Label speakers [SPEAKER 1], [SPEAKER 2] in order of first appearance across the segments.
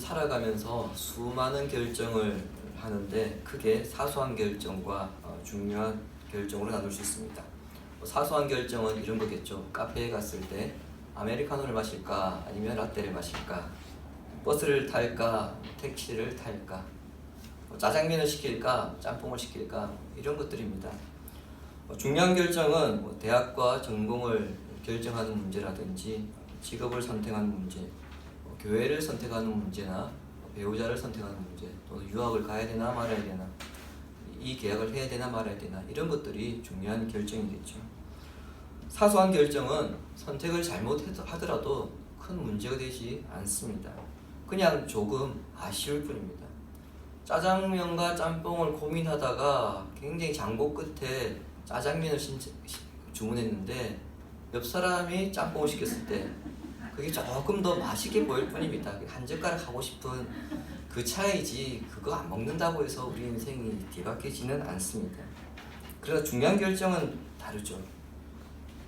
[SPEAKER 1] 살아가면서 수많은 결정을 하는데 크게 사소한 결정과 중요한 결정으로 나눌 수 있습니다. 사소한 결정은 이런 거겠죠. 카페에 갔을 때 아메리카노를 마실까 아니면 라떼를 마실까, 버스를 탈까 택시를 탈까, 짜장면을 시킬까 짬뽕을 시킬까, 이런 것들입니다. 중요한 결정은 대학과 전공을 결정하는 문제라든지 직업을 선택하는 문제, 교회를 선택하는 문제나 배우자를 선택하는 문제, 또는 유학을 가야 되나 말아야 되나, 이 계약을 해야 되나 말아야 되나, 이런 것들이 중요한 결정이겠죠. 사소한 결정은 선택을 잘못하더라도 큰 문제가 되지 않습니다. 그냥 조금 아쉬울 뿐입니다. 짜장면과 짬뽕을 고민하다가 굉장히 장고 끝에 짜장면을 주문했는데 옆 사람이 짬뽕을 시켰을 때 그게 조금 더 맛있게 보일 뿐입니다. 한 젓가락 하고 싶은 그 차이지, 그거 안 먹는다고 해서 우리 인생이 뒤바뀌지는 않습니다. 그러나 중요한 결정은 다르죠.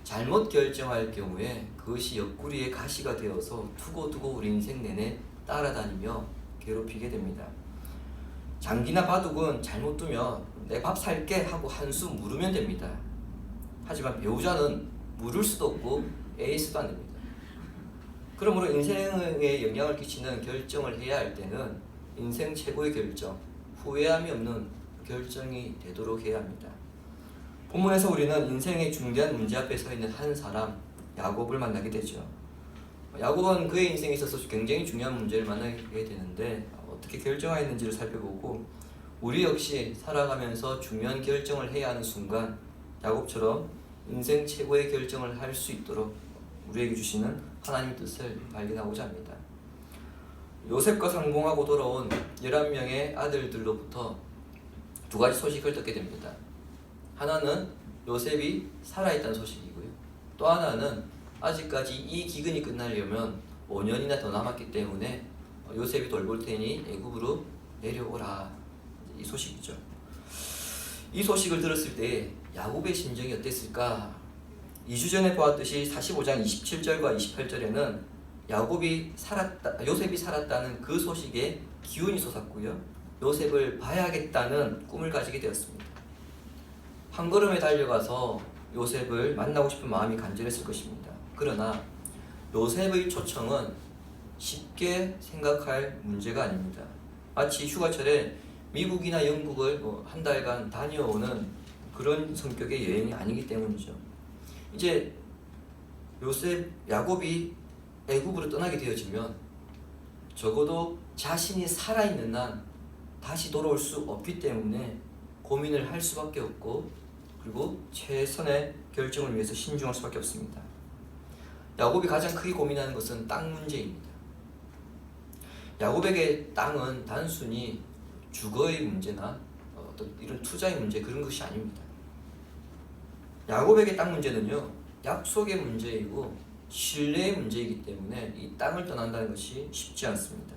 [SPEAKER 1] 잘못 결정할 경우에 그것이 옆구리에 가시가 되어서 두고두고 우리 인생 내내 따라다니며 괴롭히게 됩니다. 장기나 바둑은 잘못 두면 내 밥 살게 하고 한 수 물으면 됩니다. 하지만 배우자는 물을 수도 없고 에이스도 안 됩니다. 그러므로 인생에 영향을 끼치는 결정을 해야 할 때는 인생 최고의 결정, 후회함이 없는 결정이 되도록 해야 합니다. 본문에서 우리는 인생의 중대한 문제 앞에 서 있는 한 사람, 야곱을 만나게 되죠. 야곱은 그의 인생에 있어서 굉장히 중요한 문제를 만나게 되는데 어떻게 결정하였는지를 살펴보고, 우리 역시 살아가면서 중요한 결정을 해야 하는 순간 야곱처럼 인생 최고의 결정을 할 수 있도록 우리에게 주시는 하나님의 뜻을 발견하고자 합니다. 요셉과 상봉하고 돌아온 11명의 아들들로부터 두 가지 소식을 듣게 됩니다. 하나는 요셉이 살아있다는 소식이고요. 또 하나는 아직까지 이 기근이 끝나려면 5년이나 더 남았기 때문에 요셉이 돌볼 테니 애굽으로 내려오라, 이 소식이죠. 이 소식을 들었을 때 야곱의 심정이 어땠을까? 2주 전에 보았듯이 45장 27절과 28절에는 요셉이 살았다는 그 소식에 기운이 솟았고요. 요셉을 봐야겠다는 꿈을 가지게 되었습니다. 한 걸음에 달려가서 요셉을 만나고 싶은 마음이 간절했을 것입니다. 그러나 요셉의 초청은 쉽게 생각할 문제가 아닙니다. 마치 휴가철에 미국이나 영국을 한 달간 다녀오는 그런 성격의 여행이 아니기 때문이죠. 이제 야곱이 애굽으로 떠나게 되어지면 적어도 자신이 살아있는 한 다시 돌아올 수 없기 때문에 고민을 할 수밖에 없고, 그리고 최선의 결정을 위해서 신중할 수밖에 없습니다. 야곱이 가장 크게 고민하는 것은 땅 문제입니다. 야곱에게 땅은 단순히 주거의 문제나 어떤 이런 투자의 문제, 그런 것이 아닙니다. 야곱에게 땅 문제는요, 약속의 문제이고 신뢰의 문제이기 때문에 이 땅을 떠난다는 것이 쉽지 않습니다.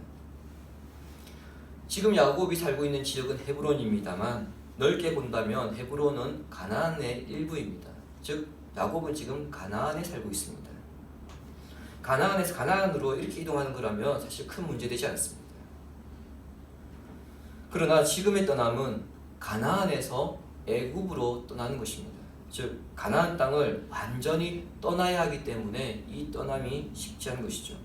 [SPEAKER 1] 지금 야곱이 살고 있는 지역은 헤브론입니다만 넓게 본다면 헤브론은 가나안의 일부입니다. 즉 야곱은 지금 가나안에 살고 있습니다. 가나안에서 가나안으로 이렇게 이동하는 거라면 사실 큰 문제 되지 않습니다. 그러나 지금의 떠남은 가나안에서 애굽으로 떠나는 것입니다. 즉 가나안 땅을 완전히 떠나야 하기 때문에 이 떠남이 쉽지 않은 것이죠.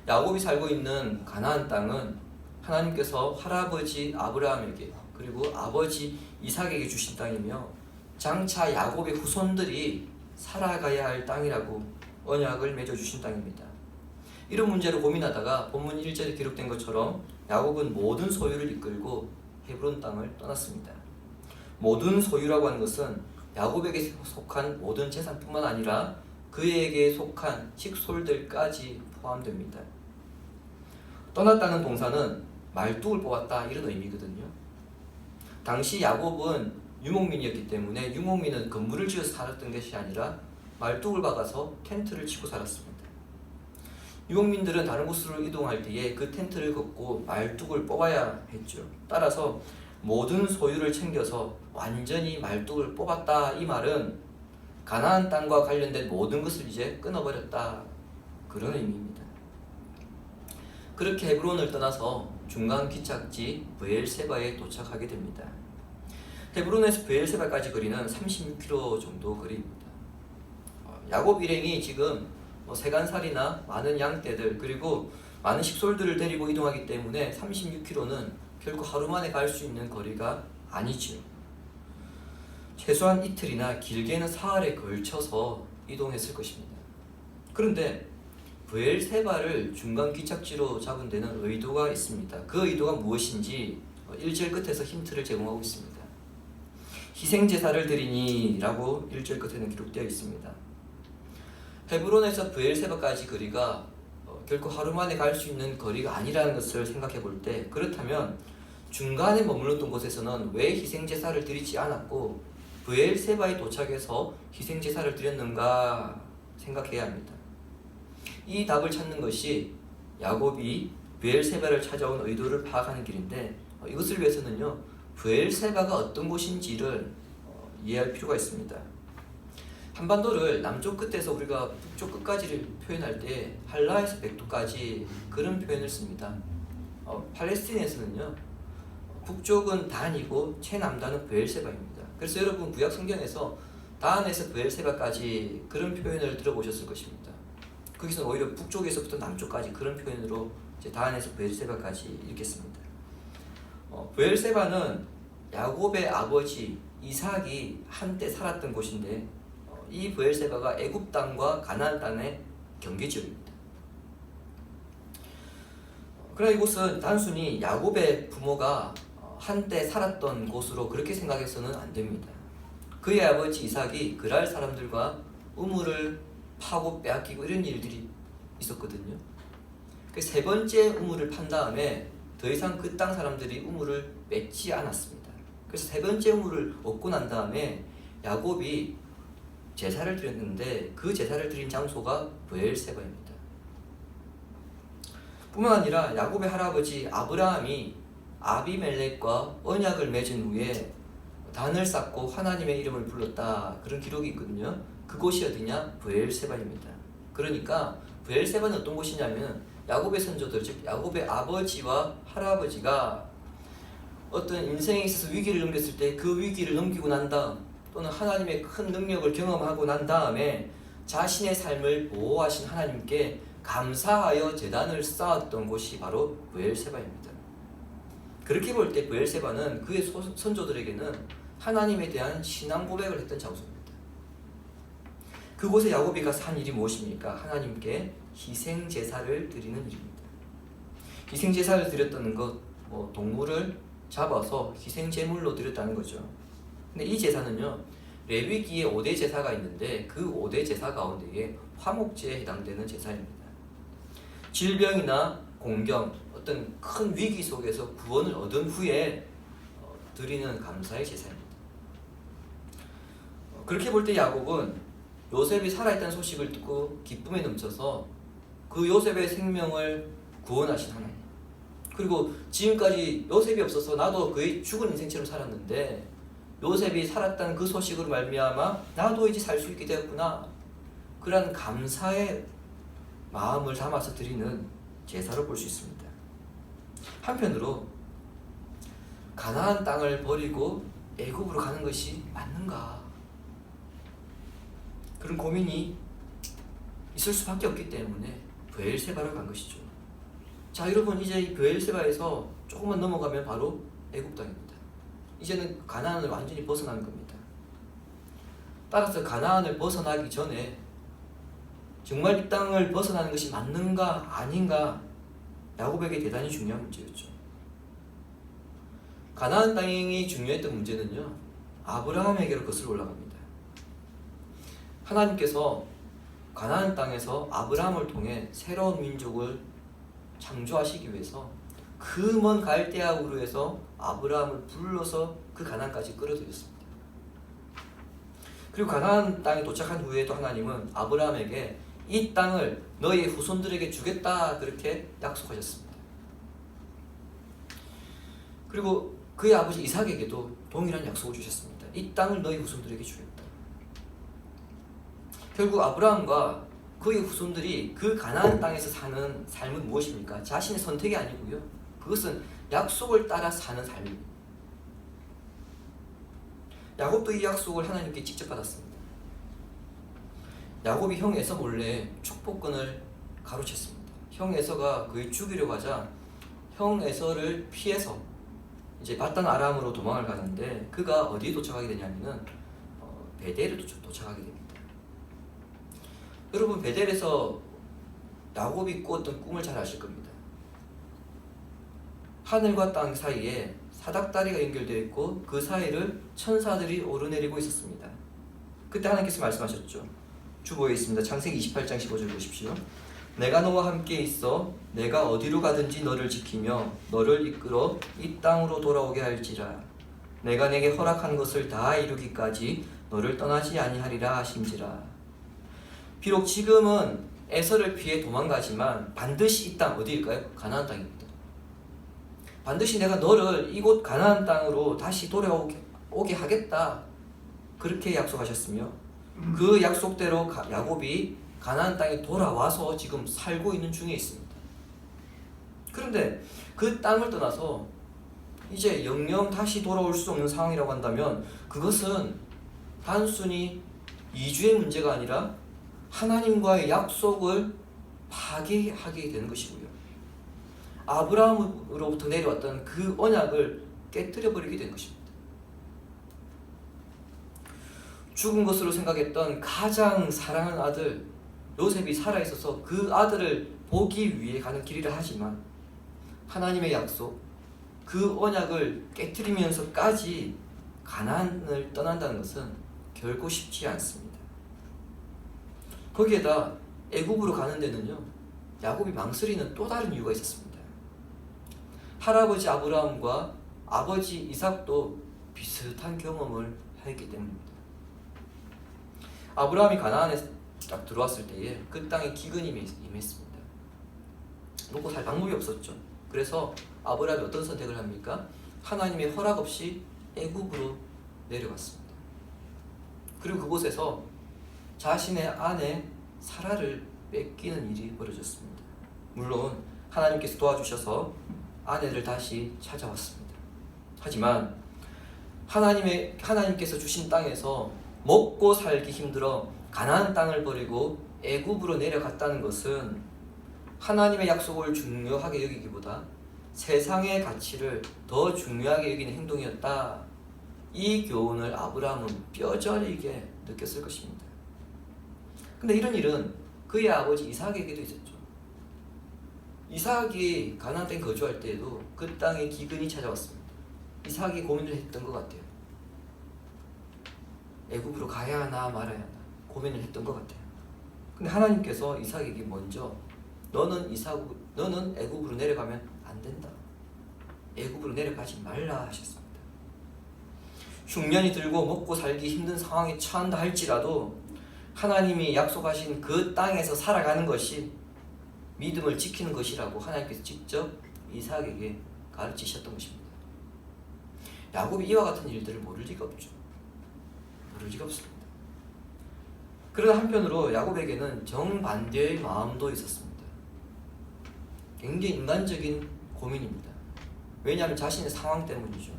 [SPEAKER 1] 야곱이 살고 있는 가나안 땅은 하나님께서 할아버지 아브라함에게 그리고 아버지 이삭에게 주신 땅이며 장차 야곱의 후손들이 살아가야 할 땅이라고 언약을 맺어주신 땅입니다. 이런 문제를 고민하다가 본문 1절에 기록된 것처럼 야곱은 모든 소유를 이끌고 헤브론 땅을 떠났습니다. 모든 소유라고 하는 것은 야곱에게 속한 모든 재산뿐만 아니라 그에게 속한 직솔들까지 포함됩니다. 떠났다는 동사는 말뚝을 뽑았다, 이런 의미거든요. 당시 야곱은 유목민이었기 때문에 유목민은 건물을 지어서 살았던 것이 아니라 말뚝을 박아서 텐트를 치고 살았습니다. 유목민들은 다른 곳으로 이동할 때에 그 텐트를 걷고 말뚝을 뽑아야 했죠. 따라서 모든 소유를 챙겨서 완전히 말뚝을 뽑았다, 이 말은 가나안 땅과 관련된 모든 것을 이제 끊어버렸다, 그런 의미입니다. 그렇게 헤브론을 떠나서 중간 기착지 브엘세바에 도착하게 됩니다. 헤브론에서 브엘세바까지 거리는 36km 정도 거리입니다. 야곱 일행이 지금 세간살이나 많은 양떼들 그리고 많은 식솔들을 데리고 이동하기 때문에 36km는 결코 하루 만에 갈 수 있는 거리가 아니지요. 최소한 이틀이나 길게는 사흘에 걸쳐서 이동했을 것입니다. 그런데 브엘세바를 중간 기착지로 잡은 데는 의도가 있습니다. 그 의도가 무엇인지 1절 끝에서 힌트를 제공하고 있습니다. 희생제사를 드리니 라고 1절 끝에는 기록되어 있습니다. 헤브론에서 브엘세바까지 거리가 결코 하루 만에 갈 수 있는 거리가 아니라는 것을 생각해 볼 때, 그렇다면 중간에 머물렀던 곳에서는 왜 희생제사를 드리지 않았고 브엘세바에 도착해서 희생제사를 드렸는가 생각해야 합니다. 이 답을 찾는 것이 야곱이 브엘세바를 찾아온 의도를 파악하는 길인데, 이것을 위해서는요 브엘세바가 어떤 곳인지를 이해할 필요가 있습니다. 한반도를 남쪽 끝에서 우리가 북쪽 끝까지를 표현할 때 할라에서 백두까지 그런 표현을 씁니다. 팔레스틴에서는요 북쪽은 단이고 최남단은 브엘세바입니다. 그래서 여러분 구약 성경에서 단에서 브엘세바까지 그런 표현을 들어보셨을 것입니다. 거기서 오히려 북쪽에서부터 남쪽까지 그런 표현으로 이제 단에서 브엘세바까지 이렇게 씁니다. 브엘세바는 야곱의 아버지 이삭이 한때 살았던 곳인데, 이 브엘세바가 애굽 땅과 가나안 땅의 경계 지역입니다. 그러나 이곳은 단순히 야곱의 부모가 한때 살았던 곳으로 그렇게 생각해서는 안 됩니다. 그의 아버지 이삭이 그랄 사람들과 우물을 파고 빼앗기고 이런 일들이 있었거든요. 그 세 번째 우물을 판 다음에 더 이상 그 땅 사람들이 우물을 맺지 않았습니다. 그래서 세 번째 우물을 얻고 난 다음에 야곱이 제사를 드렸는데 그 제사를 드린 장소가 브엘세바입니다. 뿐만 아니라 야곱의 할아버지 아브라함이 아비멜렉과 언약을 맺은 후에 단을 쌓고 하나님의 이름을 불렀다, 그런 기록이 있거든요. 그곳이 어디냐? 브엘세바입니다. 그러니까 브엘세바는 어떤 곳이냐면 야곱의 선조들, 즉 야곱의 아버지와 할아버지가 어떤 인생에 있어서 위기를 넘겼을 때 그 위기를 넘기고 난 다음, 또는 하나님의 큰 능력을 경험하고 난 다음에 자신의 삶을 보호하신 하나님께 감사하여 제단을 쌓았던 곳이 바로 브엘세바입니다. 그렇게 볼 때 브엘세바는 그의 선조들에게는 하나님에 대한 신앙 고백을 했던 장소입니다. 그곳에 야곱이가 산 일이 무엇입니까? 하나님께 희생 제사를 드리는 일입니다. 희생 제사를 드렸다는 것, 동물을 잡아서 희생 제물로 드렸다는 거죠. 근데 이 제사는요 레위기에 5대 제사가 있는데 그 5대 제사 가운데에 화목제에 해당되는 제사입니다. 질병이나 공경, 어떤 큰 위기 속에서 구원을 얻은 후에 드리는 감사의 제사입니다. 그렇게 볼 때 야곱은 요셉이 살아있다는 소식을 듣고 기쁨에 넘쳐서 그 요셉의 생명을 구원하신 하나님, 그리고 지금까지 요셉이 없어서 나도 거의 죽은 인생처럼 살았는데 요셉이 살았다는 그 소식으로 말미암아 나도 이제 살 수 있게 되었구나, 그러한 감사의 마음을 담아서 드리는 제사로 볼 수 있습니다. 한편으로 가나안 땅을 버리고 애굽으로 가는 것이 맞는가, 그런 고민이 있을 수밖에 없기 때문에 브엘세바로 간 것이죠. 자 여러분, 이제 이 브엘세바에서 조금만 넘어가면 바로 애굽 땅입니다. 이제는 가나안을 완전히 벗어나는 겁니다. 따라서 가나안을 벗어나기 전에 정말 이 땅을 벗어나는 것이 맞는가 아닌가, 야곱에게 대단히 중요한 문제였죠. 가나안 땅이 중요했던 문제는요 아브라함에게로 거슬러 올라갑니다. 하나님께서 가나안 땅에서 아브라함을 통해 새로운 민족을 창조하시기 위해서 그 먼 갈대아 우르에서 아브라함을 불러서 그 가나안까지 끌어들였습니다. 그리고 가나안 땅에 도착한 후에도 하나님은 아브라함에게 이 땅을 너희 후손들에게 주겠다, 그렇게 약속하셨습니다. 그리고 그의 아버지 이삭에게도 동일한 약속을 주셨습니다. 이 땅을 너희 후손들에게 주겠다. 결국 아브라함과 그의 후손들이 그 가나안 땅에서 사는 삶은 무엇입니까? 자신의 선택이 아니고요. 그것은 약속을 따라 사는 삶입니다. 야곱도 이 약속을 하나님께 직접 받았습니다. 야곱이 형 에서 몰래 축복권을 가로챘습니다. 형 에서가 그를 죽이려고 하자 형 에서를 피해서 이제 바단 아람으로 도망을 가는데 그가 어디에 도착하게 되냐면은 베델에 도착하게 됩니다. 여러분, 베델에서 야곱이 꾸었던 꿈을 잘 아실 겁니다. 하늘과 땅 사이에 사닥다리가 연결되어 있고 그 사이를 천사들이 오르내리고 있었습니다. 그때 하나님께서 말씀하셨죠. 주보에 있습니다. 창세기 28장 15절 보십시오. 내가 너와 함께 있어 내가 어디로 가든지 너를 지키며 너를 이끌어 이 땅으로 돌아오게 할지라. 내가 내게 허락한 것을 다 이루기까지 너를 떠나지 아니하리라 하신지라. 비록 지금은 에서를 피해 도망가지만 반드시 이 땅 어디일까요? 가나안 땅입니다. 반드시 내가 너를 이곳 가나안 땅으로 다시 돌아오게 하겠다. 그렇게 약속하셨으며 그 약속대로 야곱이 가나안 땅에 돌아와서 지금 살고 있는 중에 있습니다. 그런데 그 땅을 떠나서 이제 영영 다시 돌아올 수 없는 상황이라고 한다면 그것은 단순히 이주의 문제가 아니라 하나님과의 약속을 파괴하게 되는 것이고요. 아브라함으로부터 내려왔던 그 언약을 깨뜨려 버리게 된 것입니다. 죽은 것으로 생각했던 가장 사랑하는 아들 요셉이 살아있어서 그 아들을 보기 위해 가는 길이라 하지만 하나님의 약속, 그 언약을 깨뜨리면서까지 가나안을 떠난다는 것은 결코 쉽지 않습니다. 거기에다 애굽으로 가는 데는요, 야곱이 망설이는 또 다른 이유가 있었습니다. 할아버지 아브라함과 아버지 이삭도 비슷한 경험을 했기 때문입니다. 아브라함이 가나안에 딱 들어왔을 때에 그 땅에 기근이 임했습니다. 먹고 살 방법이 없었죠. 그래서 아브라함이 어떤 선택을 합니까? 하나님의 허락 없이 애굽으로 내려갔습니다. 그리고 그곳에서 자신의 아내 사라를 뺏기는 일이 벌어졌습니다. 물론 하나님께서 도와주셔서 아내를 다시 찾아왔습니다. 하지만 하나님께서 주신 땅에서 먹고 살기 힘들어 가나안 땅을 버리고 애굽으로 내려갔다는 것은 하나님의 약속을 중요하게 여기기보다 세상의 가치를 더 중요하게 여기는 행동이었다. 이 교훈을 아브라함은 뼈저리게 느꼈을 것입니다. 근데 이런 일은 그의 아버지 이삭에게도 있었죠. 이삭이 가나안 땅에 거주할 때에도 그 땅에 기근이 찾아왔습니다. 이삭이 고민을 했던 것 같아요. 애굽으로 가야 하나 말아야 하나 고민을 했던 것 같아요. 근데 하나님께서 이삭에게 먼저 너는 애굽으로 내려가면 안 된다. 애굽으로 내려가지 말라 하셨습니다. 흉년이 들고 먹고 살기 힘든 상황에 처한다 할지라도 하나님이 약속하신 그 땅에서 살아가는 것이 믿음을 지키는 것이라고 하나님께서 직접 이삭에게 가르치셨던 것입니다. 야곱이 이와 같은 일들을 모를 리가 없죠. 모를 리가 없습니다. 그러나 한편으로 야곱에게는 정반대의 마음도 있었습니다. 굉장히 인간적인 고민입니다. 왜냐하면 자신의 상황 때문이죠.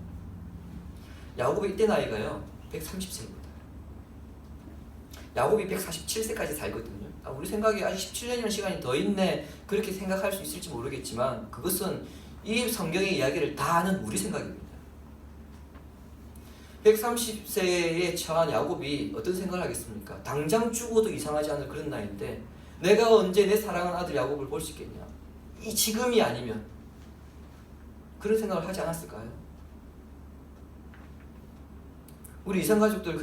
[SPEAKER 1] 야곱의 이때 나이가요 130세입니다. 야곱이 147세까지 살거든요. 우리 생각에 아직 17년이라는 시간이 더 있네 그렇게 생각할 수 있을지 모르겠지만 그것은 이 성경의 이야기를 다 아는 우리 생각입니다. 130세에 처한 야곱이 어떤 생각을 하겠습니까? 당장 죽어도 이상하지 않을 그런 나이인데 내가 언제 내 사랑하는 아들 야곱을 볼 수 있겠냐? 이 지금이 아니면 그런 생각을 하지 않았을까요? 우리 이산가족들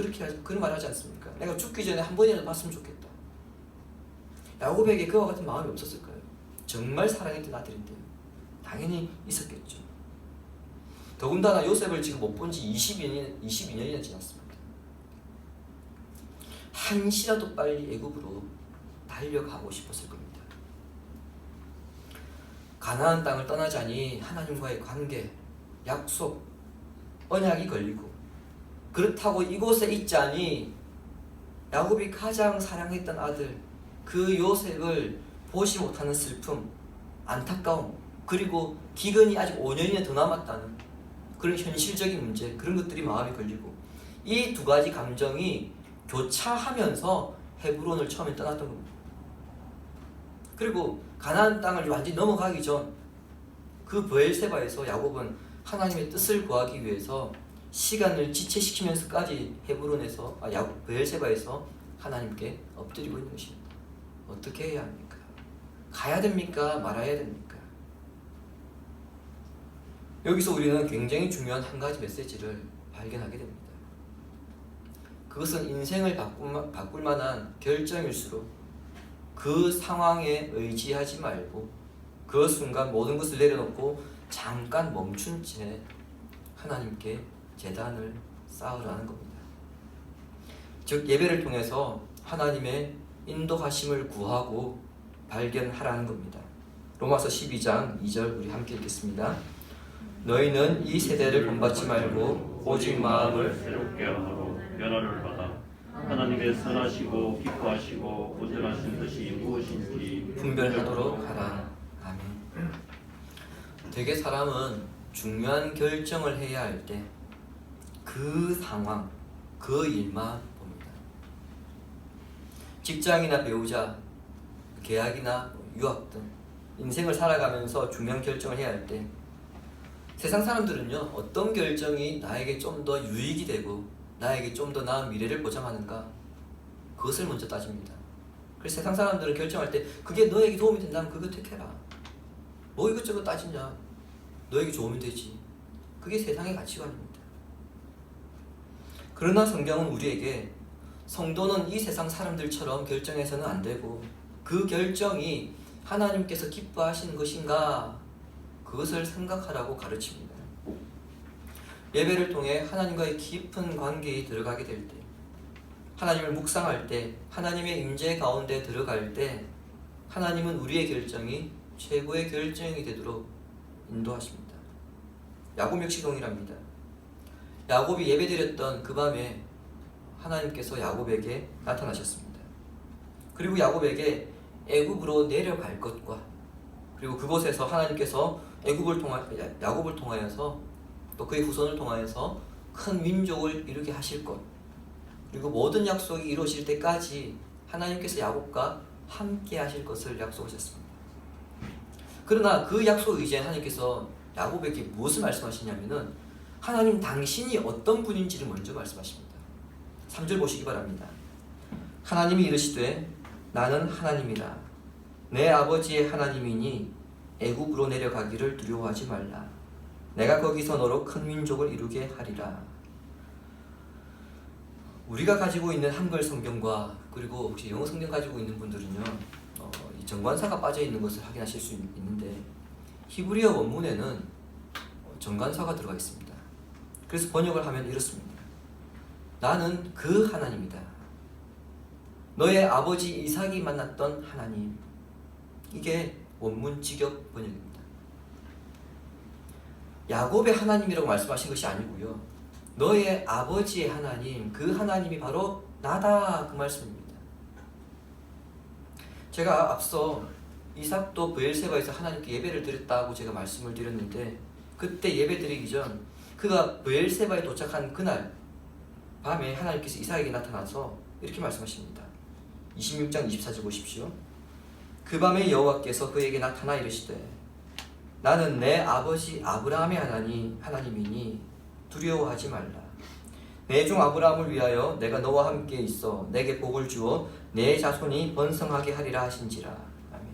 [SPEAKER 1] 그런 말 하지 않습니까? 내가 죽기 전에 한 번이라도 봤으면 좋겠다. 야곱에게 그와 같은 마음이 없었을까요? 정말 사랑했던 아들인데요. 당연히 있었겠죠. 더군다나 요셉을 지금 못 본 지 22년이나 지났습니다. 한시라도 빨리 애굽으로 달려가고 싶었을 겁니다. 가나안 땅을 떠나자니 하나님과의 관계, 약속, 언약이 걸리고 그렇다고 이곳에 있자니 야곱이 가장 사랑했던 아들, 그 요셉을 보지 못하는 슬픔, 안타까움, 그리고 기근이 아직 5년이나 더 남았다는 그런 현실적인 문제, 그런 것들이 마음에 걸리고, 이 두 가지 감정이 교차하면서 헤브론을 처음에 떠났던 겁니다. 그리고 가나안 땅을 완전히 넘어가기 전 그 브엘세바에서 야곱은 하나님의 뜻을 구하기 위해서 시간을 지체시키면서까지 헤브론에서 브엘세바에서 하나님께 엎드리고 있는 것입니다. 어떻게 해야 합니까? 가야 됩니까? 말아야 됩니까? 여기서 우리는 굉장히 중요한 한 가지 메시지를 발견하게 됩니다. 그것은 인생을 바꿀 만한 결정일수록 그 상황에 의지하지 말고 그 순간 모든 것을 내려놓고 잠깐 멈춘 채 하나님께 제단을 쌓으라는 겁니다. 즉 예배를 통해서 하나님의 인도하심을 구하고 발견하라는 겁니다. 로마서 12장 2절 우리 함께 읽겠습니다. 너희는 이 세대를 본받지 말고 오직 마음을
[SPEAKER 2] 새롭게 하고 변화를 받아 하나님의 선하시고 기뻐하시고 온전하신 뜻이 무엇인지
[SPEAKER 1] 분별하도록 하라. 아멘. 대개 사람은 중요한 결정을 해야 할 때 그 상황, 그 일만 봅니다. 직장이나 배우자, 계약이나 유학 등 인생을 살아가면서 중요한 결정을 해야 할 때 세상 사람들은요, 어떤 결정이 나에게 좀 더 유익이 되고 나에게 좀 더 나은 미래를 보장하는가, 그것을 먼저 따집니다. 그래서 세상 사람들은 결정할 때 그게 너에게 도움이 된다면 그거 택해라. 뭐 이것저것 따지냐, 너에게 좋으면 되지. 그게 세상의 가치관입니다. 그러나 성경은 우리에게 성도는 이 세상 사람들처럼 결정해서는 안 되고 그 결정이 하나님께서 기뻐하시는 것인가, 그것을 생각하라고 가르칩니다. 예배를 통해 하나님과의 깊은 관계에 들어가게 될 때, 하나님을 묵상할 때, 하나님의 임재 가운데 들어갈 때 하나님은 우리의 결정이 최고의 결정이 되도록 인도하십니다. 야곱 역시 동일합니다. 야곱이 예배드렸던 그 밤에 하나님께서 야곱에게 나타나셨습니다. 그리고 야곱에게 애굽으로 내려갈 것과, 그리고 그곳에서 하나님께서 야곱을 통하여서 또 그의 후손을 통하여서 큰 민족을 이루게 하실 것, 그리고 모든 약속이 이루어질 때까지 하나님께서 야곱과 함께 하실 것을 약속하셨습니다. 그러나 그 약속 이전에 하나님께서 야곱에게 무엇을 말씀하시냐면은 하나님 당신이 어떤 분인지를 먼저 말씀하십니다. 3절 보시기 바랍니다. 하나님이 이르시되 나는 하나님이라 내 아버지의 하나님이니 애굽으로 내려가기를 두려워하지 말라. 내가 거기서 너로 큰 민족을 이루게 하리라. 우리가 가지고 있는 한글 성경과 그리고 혹시 영어 성경 가지고 있는 분들은요, 이 정관사가 빠져 있는 것을 확인하실 수 있는데 히브리어 원문에는 정관사가 들어가 있습니다. 그래서 번역을 하면 이렇습니다. 나는 그 하나님이다. 너의 아버지 이삭이 만났던 하나님. 이게 원문 직역 번역입니다. 야곱의 하나님이라고 말씀하신 것이 아니고요, 너의 아버지의 하나님, 그 하나님이 바로 나다, 그 말씀입니다. 제가 앞서 이삭도 브엘세바에서 하나님께 예배를 드렸다고 제가 말씀을 드렸는데, 그때 예배 드리기 전 그가 브엘세바에 도착한 그날 밤에 하나님께서 이삭에게 나타나서 이렇게 말씀하십니다. 26장 24절 보십시오. 그 밤에 여호와께서 그에게 나타나 이르시되 나는 내 아버지 아브라함의 하나님이니 두려워하지 말라. 내 종 아브라함을 위하여 내가 너와 함께 있어 내게 복을 주어 내 자손이 번성하게 하리라 하신지라. 아멘.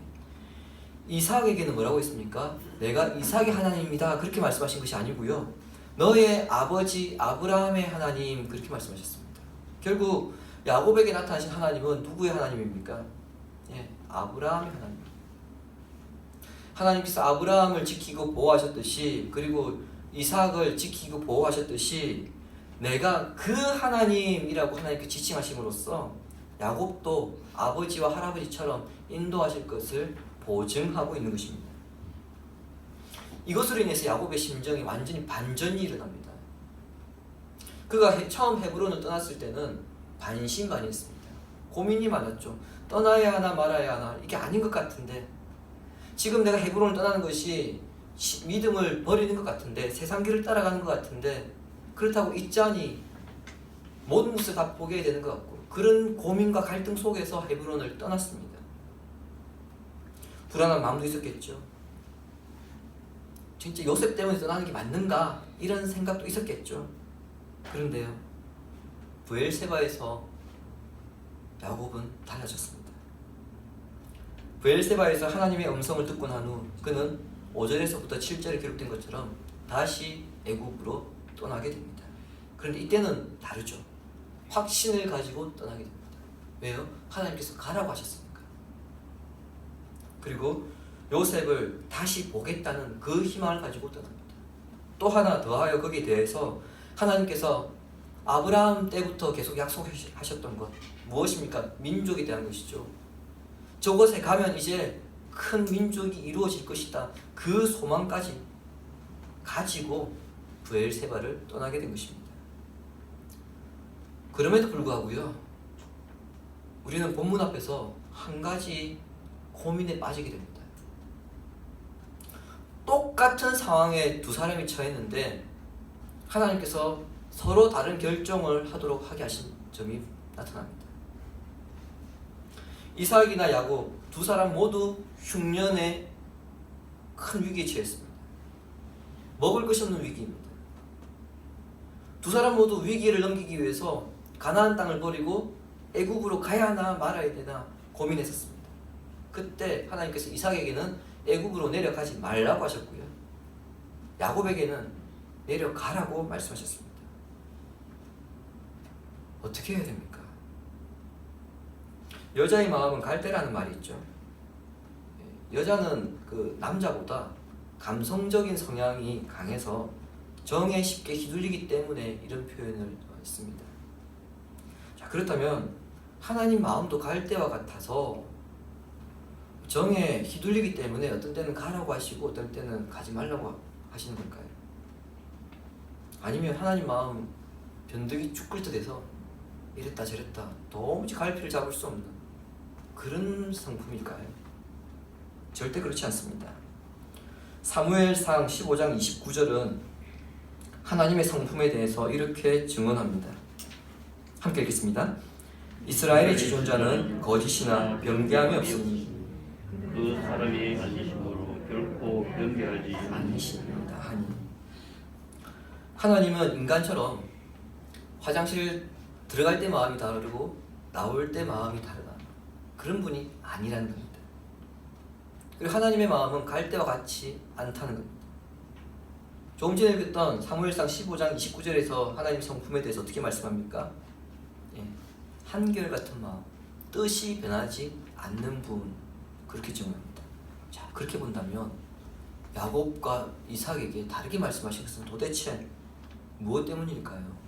[SPEAKER 1] 이삭에게는 뭐라고 했습니까? 내가 이삭의 하나님이다, 그렇게 말씀하신 것이 아니고요, 너의 아버지 아브라함의 하나님, 그렇게 말씀하셨습니다. 결국 야곱에게 나타나신 하나님은 누구의 하나님입니까? 예, 아브라함의 하나님. 하나님께서 아브라함을 지키고 보호하셨듯이, 그리고 이삭을 지키고 보호하셨듯이 내가 그 하나님이라고 하나님께 지칭하심으로써 야곱도 아버지와 할아버지처럼 인도하실 것을 보증하고 있는 것입니다. 이것으로 인해서 야곱의 심정이 완전히 반전이 일어납니다. 그가 처음 헤브론을 떠났을 때는 반신반의했습니다. 고민이 많았죠. 떠나야 하나 말아야 하나 이게 아닌 것 같은데, 지금 내가 헤브론을 떠나는 것이 믿음을 버리는 것 같은데, 세상 길을 따라가는 것 같은데, 그렇다고 있자니 모든 것을 다 포기해야 되는 것 같고, 그런 고민과 갈등 속에서 헤브론을 떠났습니다. 불안한 마음도 있었겠죠. 진짜 요셉 때문에 떠나는 게 맞는가 이런 생각도 있었겠죠. 그런데요, 브엘세바에서 야곱은 달라졌습니다. 브엘세바에서 하나님의 음성을 듣고 난 후 그는 5절에서부터 7절에 기록된 것처럼 다시 애굽으로 떠나게 됩니다. 그런데 이때는 다르죠. 확신을 가지고 떠나게 됩니다. 왜요? 하나님께서 가라고 하셨으니까. 그리고 요셉을 다시 보겠다는 그 희망을 가지고 떠납니다. 또 하나 더하여 거기에 대해서 하나님께서 아브라함 때부터 계속 약속하셨던 것 무엇입니까? 민족에 대한 것이죠. 저곳에 가면 이제 큰 민족이 이루어질 것이다. 그 소망까지 가지고 브엘세바를 떠나게 된 것입니다. 그럼에도 불구하고요, 우리는 본문 앞에서 한 가지 고민에 빠지게 됩니다. 똑같은 상황에 두 사람이 처했는데 하나님께서 서로 다른 결정을 하도록 하게 하신 점이 나타납니다. 이삭이나 야곱 두 사람 모두 흉년에 큰 위기에 처했습니다. 먹을 것이 없는 위기입니다. 두 사람 모두 위기를 넘기기 위해서 가나안 땅을 버리고 애굽으로 가야 하나 말아야 되나 고민했었습니다. 그때 하나님께서 이삭에게는 애굽으로 내려가지 말라고 하셨고요, 야곱에게는 내려가라고 말씀하셨습니다. 어떻게 해야 됩니까? 여자의 마음은 갈대라는 말이 있죠. 여자는 그 남자보다 감성적인 성향이 강해서 정에 쉽게 휘둘리기 때문에 이런 표현을 했습니다. 자, 그렇다면 하나님 마음도 갈대와 같아서 정에 휘둘리기 때문에 어떤 때는 가라고 하시고 어떤 때는 가지 말라고 하시는 걸까요? 아니면 하나님 마음 변덕이 쭉 끓듯해서 이랬다 저랬다 도무지 갈피를 잡을 수 없는 그런 성품일까요? 절대 그렇지 않습니다. 사무엘상 15장 29절은 하나님의 성품에 대해서 이렇게 증언합니다. 함께 읽겠습니다. 이스라엘의 지존자는 거짓이나 변개함이 없으니
[SPEAKER 2] 그 사람이 아니심으로 결코 변개하지
[SPEAKER 1] 아니십니다. 하니 하나님은 인간처럼 화장실 들어갈 때 마음이 다르고 나올 때 마음이 다르다, 그런 분이 아니라는 겁니다. 그리고 하나님의 마음은 갈대와 같이 않다는 겁니다. 조금 전에 읽었던 사무엘상 15장 29절에서 하나님 성품에 대해서 어떻게 말씀합니까? 한결같은 마음, 뜻이 변하지 않는 분, 그렇게 증언합니다. 자, 그렇게 본다면 야곱과 이삭에게 다르게 말씀하신 것은 도대체 무엇 때문일까요?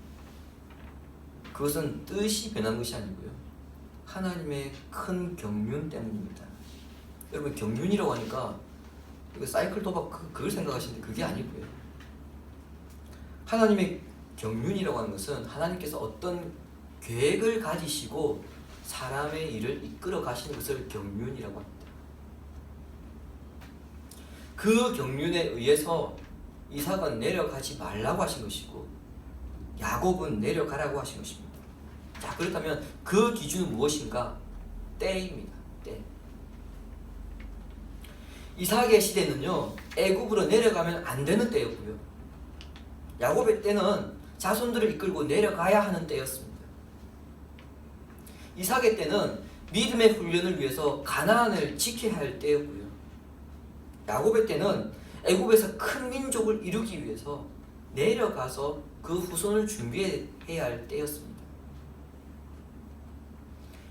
[SPEAKER 1] 그것은 뜻이 변한 것이 아니고요, 하나님의 큰 경륜 때문입니다. 여러분, 경륜이라고 하니까 이거 사이클 도박 그걸 생각하시는데 그게 아니고요, 하나님의 경륜이라고 하는 것은 하나님께서 어떤 계획을 가지시고 사람의 일을 이끌어 가시는 것을 경륜이라고 합니다. 그 경륜에 의해서 이삭은 내려가지 말라고 하신 것이고 야곱은 내려가라고 하신 것입니다. 자, 그렇다면 그 기준은 무엇인가? 때입니다. 때. 이삭의 시대는요, 애굽으로 내려가면 안 되는 때였고요, 야곱의 때는 자손들을 이끌고 내려가야 하는 때였습니다. 이삭의 때는 믿음의 훈련을 위해서 가나안을 지켜야 할 때였고요, 야곱의 때는 애굽에서 큰 민족을 이루기 위해서 내려가서 그 후손을 준비해야 할 때였습니다.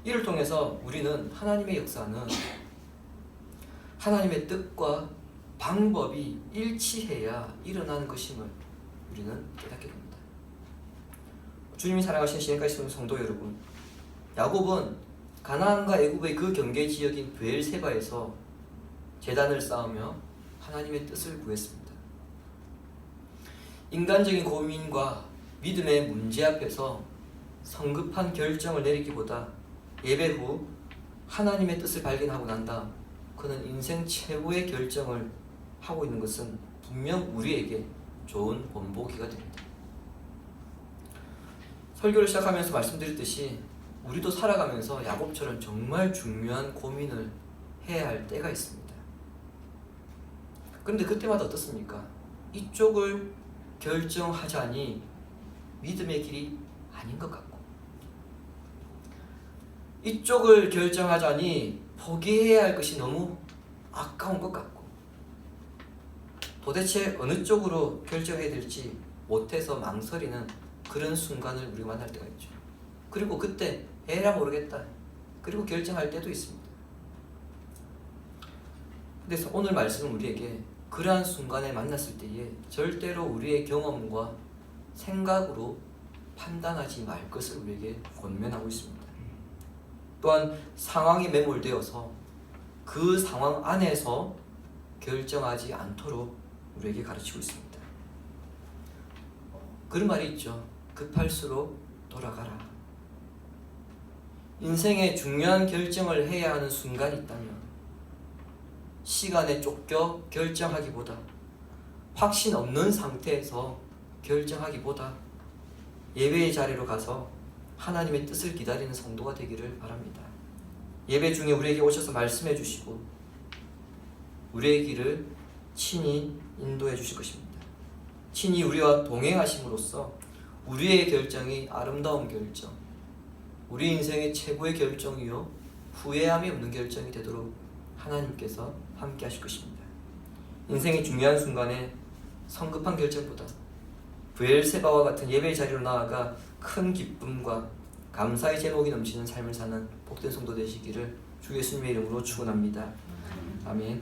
[SPEAKER 1] 이를 통해서 우리는 하나님의 역사는 하나님의 뜻과 방법이 일치해야 일어나는 것임을 우리는 깨닫게 됩니다. 주님이 사랑하신 시행까지 있는 성도 여러분, 야곱은 가나안과 애굽의 그 경계 지역인 브엘세바에서 제단을 쌓으며 하나님의 뜻을 구했습니다. 인간적인 고민과 믿음의 문제 앞에서 성급한 결정을 내리기보다 예배 후 하나님의 뜻을 발견하고 난다. 그는 인생 최고의 결정을 하고 있는 것은 분명 우리에게 좋은 본보기가 됩니다. 설교를 시작하면서 말씀드렸듯이 우리도 살아가면서 야곱처럼 정말 중요한 고민을 해야 할 때가 있습니다. 그런데 그때마다 어떻습니까? 이쪽을 결정하자니 믿음의 길이 아닌 것 같고, 이쪽을 결정하자니 포기해야 할 것이 너무 아까운 것 같고, 도대체 어느 쪽으로 결정해야 될지 못해서 망설이는 그런 순간을 우리가 만날 때가 있죠. 그리고 그때 에라 모르겠다, 그리고 결정할 때도 있습니다. 그래서 오늘 말씀은 우리에게 그러한 순간에 만났을 때에 절대로 우리의 경험과 생각으로 판단하지 말 것을 우리에게 권면하고 있습니다. 또한 상황에 매몰되어서 그 상황 안에서 결정하지 않도록 우리에게 가르치고 있습니다. 그런 말이 있죠. 급할수록 돌아가라. 인생의 중요한 결정을 해야 하는 순간이 있다면 시간에 쫓겨 결정하기보다, 확신 없는 상태에서 결정하기보다 예배의 자리로 가서 하나님의 뜻을 기다리는 성도가 되기를 바랍니다. 예배 중에 우리에게 오셔서 말씀해 주시고 우리의 길을 친히 인도해 주실 것입니다. 친히 우리와 동행하심으로써 우리의 결정이 아름다운 결정, 우리 인생의 최고의 결정이요 후회함이 없는 결정이 되도록 하나님께서 함께 하실 것입니다. 인생의 중요한 순간에 성급한 결정보다 브엘세바와 같은 예배의 자리로 나아가 큰 기쁨과 감사의 제목이 넘치는 삶을 사는 복된 성도 되시기를 주 예수님의 이름으로 축원합니다. 아멘.